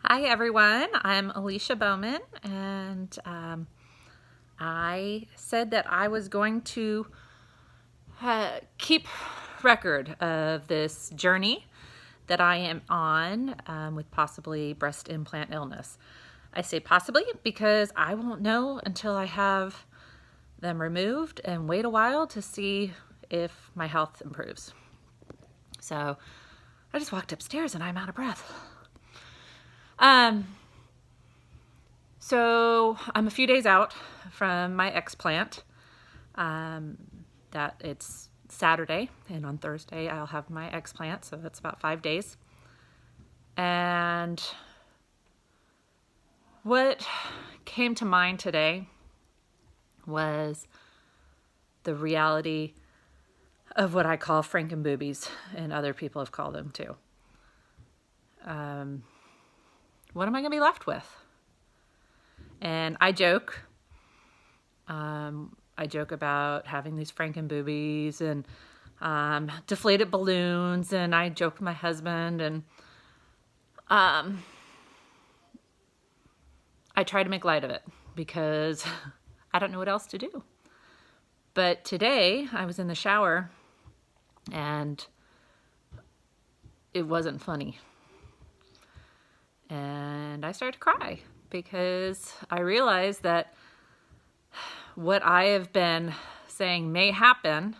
Hi everyone, I'm Alicia Bowman, and I said that I was going to keep record of this journey that I am on with possibly breast implant illness. I say possibly because I won't know until I have them removed and wait a while to see if my health improves. So I just walked upstairs and I'm out of breath. So I'm a few days out from my explant. That it's Saturday, and on Thursday I'll have my explant, so that's about 5 days. And what came to mind today was the reality of what I call Franken-boobies, and other people have called them too. What am I going to be left with? And I joke. I joke about having these Franken-boobies and deflated balloons, and I joke with my husband, and I try to make light of it because I don't know what else to do. But today I was in the shower and it wasn't funny. And I started to cry because I realized that what I have been saying may happen,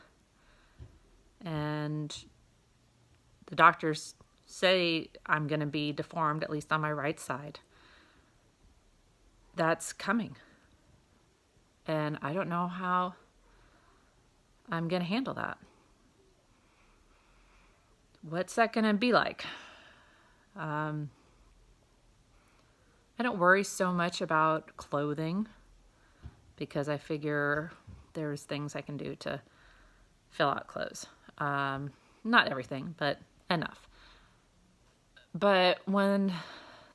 and the doctors say I'm going to be deformed, at least on my right side. That's coming. And I don't know how I'm going to handle that. What's that going to be like? I don't worry so much about clothing because I figure there's things I can do to fill out clothes. Not everything, but enough. But when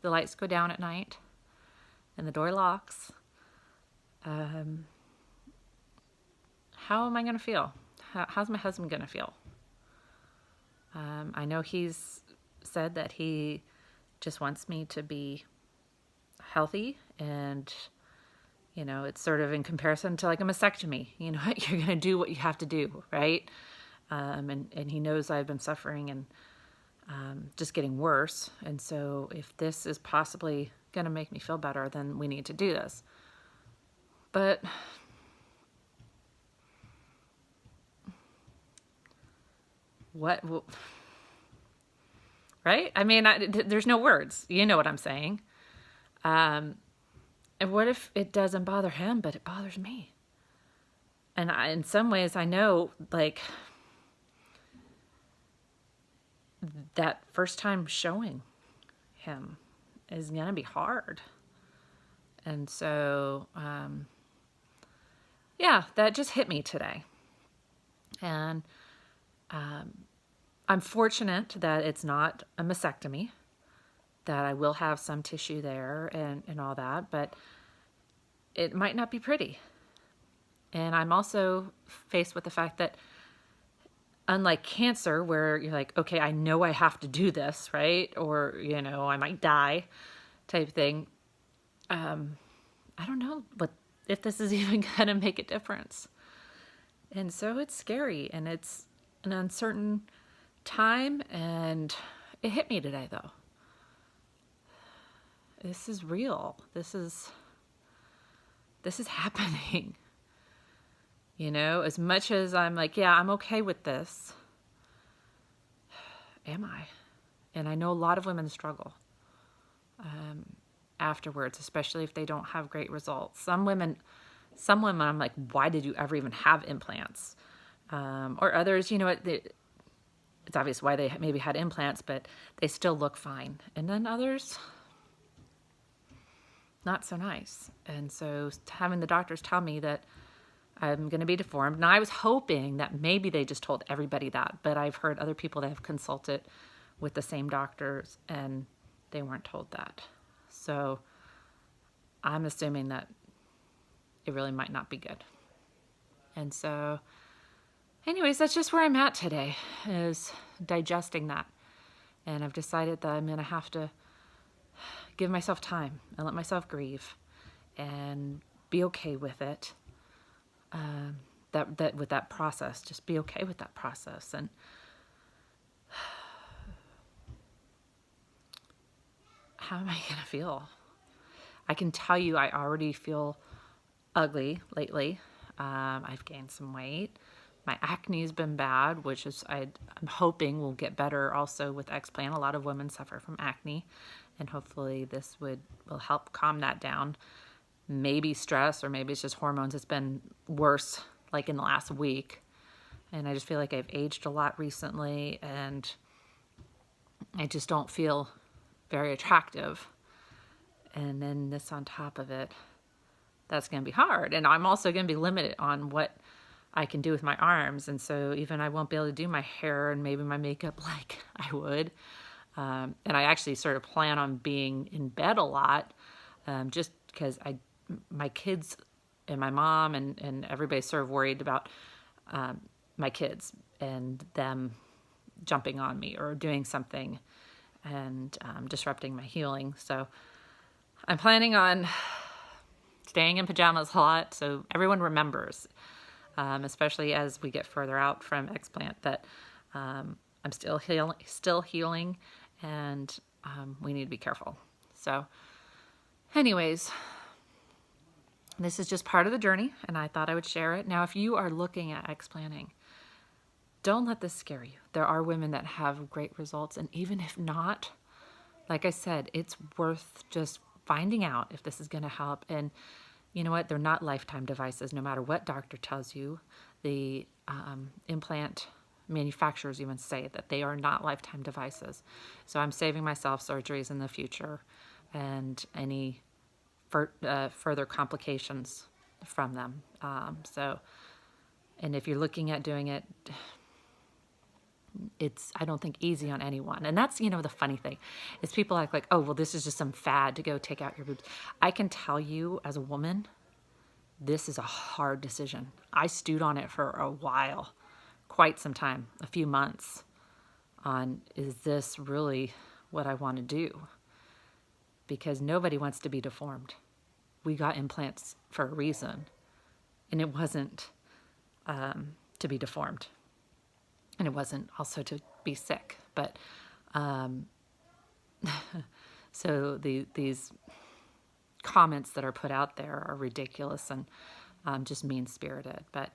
the lights go down at night and the door locks, how am I going to feel? How's my husband going to feel? I know he's said that he just wants me to be healthy, and you know, it's sort of in comparison to like a mastectomy. You know, you're going to do what you have to do, right? And he knows I've been suffering and just getting worse. And so if this is possibly going to make me feel better, then we need to do this. But what, right? I mean, there's no words. You know what I'm saying. And what if it doesn't bother him, but it bothers me? And in some ways, I know, like, that first time showing him is going to be hard. And so, yeah, that just hit me today. And I'm fortunate that it's not a mastectomy, that I will have some tissue there and all that, but it might not be pretty. And I'm also faced with the fact that unlike cancer, where you're like, okay, I know I have to do this, right? Or, you know, I might die type thing. I don't know if this is even going to make a difference. And so it's scary, and it's an uncertain time, and it hit me today, though. This is real. This is happening. You know, as much as I'm like, yeah, I'm okay with this, am I? And I know a lot of women struggle afterwards, especially if they don't have great results. Some women, I'm like, why did you ever even have implants? Or others, you know, it's obvious why they maybe had implants, but they still look fine. And then others, not so nice. And so having the doctors tell me that I'm going to be deformed. Now, I was hoping that maybe they just told everybody that, but I've heard other people that have consulted with the same doctors and they weren't told that. So I'm assuming that it really might not be good. And so anyways, that's just where I'm at today, is digesting that. And I've decided that I'm going to have to give myself time and let myself grieve and be okay with it. That with that process, just be okay with that process. And how am I gonna feel? I can tell you, I already feel ugly lately. I've gained some weight. My acne's been bad, which is I'm hoping will get better also with explant. A lot of women suffer from acne, and hopefully this will help calm that down. Maybe stress, or maybe it's just hormones. It's been worse like in the last week, and I just feel like I've aged a lot recently, and I just don't feel very attractive. And then this on top of it, that's going to be hard. And I'm also going to be limited on what I can do with my arms. And so even I won't be able to do my hair and maybe my makeup like I would. And I actually sort of plan on being in bed a lot, just because my kids and my mom and everybody's sort of worried about my kids and them jumping on me or doing something and disrupting my healing. So I'm planning on staying in pajamas a lot so everyone remembers, especially as we get further out from explant, that I'm still healing, and we need to be careful. So anyways, this is just part of the journey, and I thought I would share it. Now, if you are looking at explanting, don't let this scare you. There are women that have great results, and even if not, like I said, it's worth just finding out if this is going to help. And you know what? They're not lifetime devices, no matter what doctor tells you. The implant manufacturers even say that they are not lifetime devices. So I'm saving myself surgeries in the future and any further complications from them. And if you're looking at doing it, it's, I don't think, easy on anyone. And that's, the funny thing is people act like, oh, well, this is just some fad to go take out your boobs. I can tell you as a woman, this is a hard decision. I stewed on it for a while, quite some time, a few months, on, is this really what I want to do? Because nobody wants to be deformed. We got implants for a reason, and it wasn't to be deformed. And it wasn't also to be sick. But so these comments that are put out there are ridiculous and just mean-spirited. But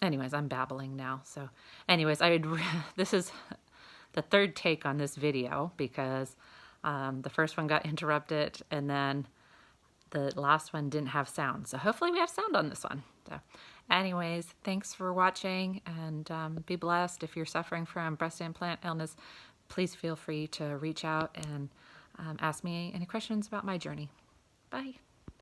anyways, I'm babbling now. So anyways, this is the third take on this video, because the first one got interrupted, and then the last one didn't have sound. So hopefully we have sound on this one. So anyways, thanks for watching, and be blessed. If you're suffering from breast implant illness, please feel free to reach out and ask me any questions about my journey. Bye.